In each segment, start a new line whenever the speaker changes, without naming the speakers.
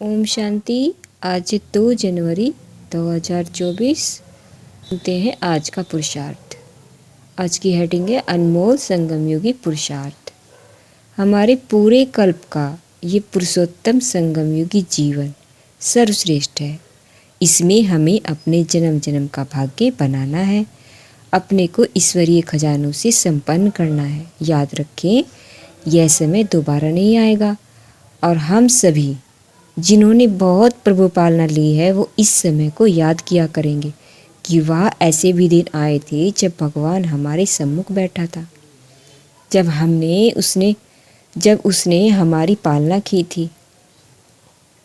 ओम शांति। आज 2 जनवरी 2024। सुनते हैं आज का पुरुषार्थ। आज की हेडिंग है अनमोल संगम योगी पुरुषार्थ। हमारे पूरे कल्प का ये पुरुषोत्तम संगम योगी जीवन सर्वश्रेष्ठ है। इसमें हमें अपने जन्म जन्म का भाग्य बनाना है, अपने को ईश्वरीय खजानों से संपन्न करना है। याद रखें, यह समय दोबारा नहीं आएगा और हम सभी जिन्होंने बहुत प्रभु पालना ली है वो इस समय को याद किया करेंगे कि वह ऐसे भी दिन आए थे जब भगवान हमारे सम्मुख बैठा था, जब उसने हमारी पालना की थी,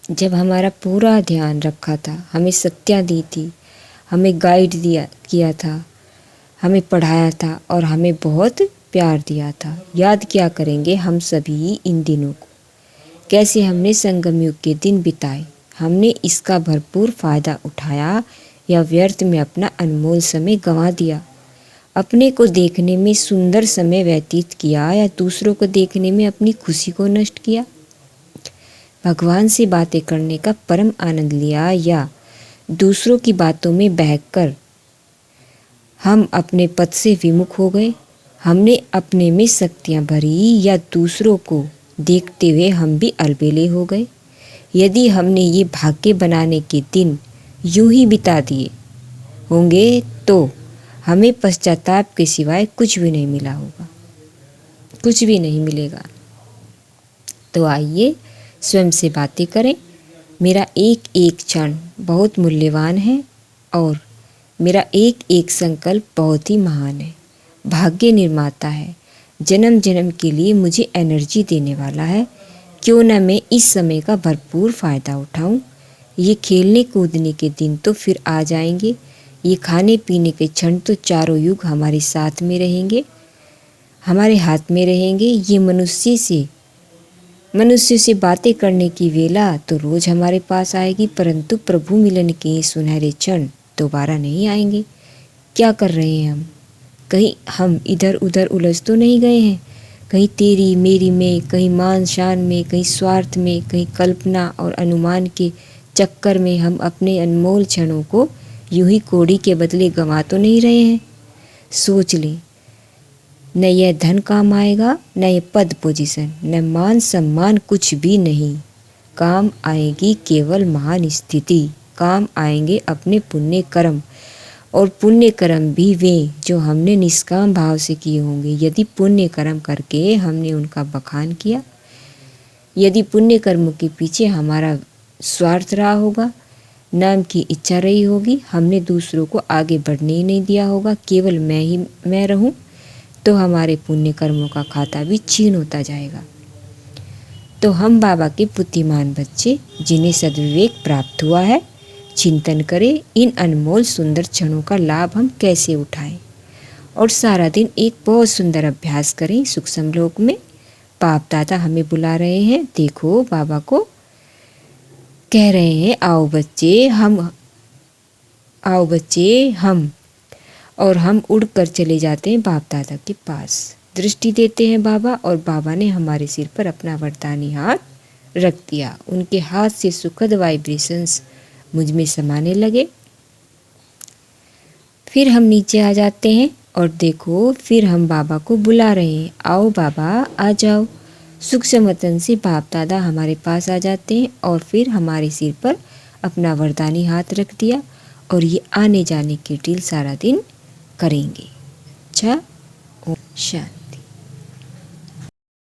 जब हमारा पूरा ध्यान रखा था, हमें शक्तियाँ दी थी, हमें गाइड किया था, हमें पढ़ाया था और हमें बहुत प्यार दिया था। याद किया करेंगे हम सभी इन दिनों को, कैसे हमने संगम युग के दिन बिताए। हमने इसका भरपूर फ़ायदा उठाया या व्यर्थ में अपना अनमोल समय गंवा दिया। अपने को देखने में सुंदर समय व्यतीत किया या दूसरों को देखने में अपनी खुशी को नष्ट किया। भगवान से बातें करने का परम आनंद लिया या दूसरों की बातों में बहकर हम अपने पद से विमुख हो गए। हमने अपने में शक्तियाँ भरी या दूसरों को देखते हुए हम भी अलबेले हो गए। यदि हमने ये भाग्य बनाने के दिन यूं ही बिता दिए होंगे तो हमें पश्चाताप के सिवाय कुछ भी नहीं मिला होगा, कुछ भी नहीं मिलेगा। तो आइए स्वयं से बातें करें। मेरा एक एक क्षण बहुत मूल्यवान है और मेरा एक एक संकल्प बहुत ही महान है। भाग्य निर्माता है, जन्म जन्म के लिए मुझे एनर्जी देने वाला है। क्यों न मैं इस समय का भरपूर फ़ायदा उठाऊं। ये खेलने कूदने के दिन तो फिर आ जाएंगे, ये खाने पीने के क्षण तो चारों युग हमारे साथ में रहेंगे, हमारे हाथ में रहेंगे। ये मनुष्य से बातें करने की वेला तो रोज़ हमारे पास आएगी, परंतु प्रभु मिलन के सुनहरे क्षण दोबारा नहीं आएंगे। क्या कर रहे हैं हम? कहीं हम इधर उधर उलझ तो नहीं गए हैं? कहीं तेरी मेरी में, कहीं मान शान में, कहीं स्वार्थ में, कहीं कल्पना और अनुमान के चक्कर में हम अपने अनमोल क्षणों को यूं ही कौड़ी के बदले गंवा तो नहीं रहे हैं? सोच लें, न यह धन काम आएगा, न यह पद पोजीशन, न मान सम्मान, कुछ भी नहीं। काम आएगी केवल महान स्थिति। काम आएंगे अपने पुण्य कर्म, और पुण्य कर्म भी वे जो हमने निष्काम भाव से किए होंगे। यदि पुण्य कर्म करके हमने उनका बखान किया, यदि पुण्य कर्मों के पीछे हमारा स्वार्थ रहा होगा, नाम की इच्छा रही होगी, हमने दूसरों को आगे बढ़ने ही नहीं दिया होगा, केवल मैं रहूं, तो हमारे पुण्य कर्मों का खाता भी छीन होता जाएगा। तो हम बाबा के बुद्धिमान बच्चे जिन्हें सद्विवेक प्राप्त हुआ है, चिंतन करें इन अनमोल सुंदर क्षणों का लाभ हम कैसे उठाएं और सारा दिन एक बहुत सुंदर अभ्यास करें। सूक्ष्म लोक में बाप दादा हमें बुला रहे हैं। देखो, बाबा को कह रहे हैं, आओ बच्चे हम और हम उड़कर चले जाते हैं बाप दादा के पास। दृष्टि देते हैं बाबा, और बाबा ने हमारे सिर पर अपना वरदानी हाथ रख दिया। उनके हाथ से सुखद वाइब्रेशंस मुझ में समाने लगे। फिर हम नीचे आ जाते हैं और देखो, फिर हम बाबा को बुला रहे हैं, आओ बाबा आ जाओ। सूक्ष्म वतन से बाप दादा हमारे पास आ जाते हैं और फिर हमारे सिर पर अपना वरदानी हाथ रख दिया और ये आने जाने की ड्रिल सारा दिन करेंगे। अच्छा, ओम शांति।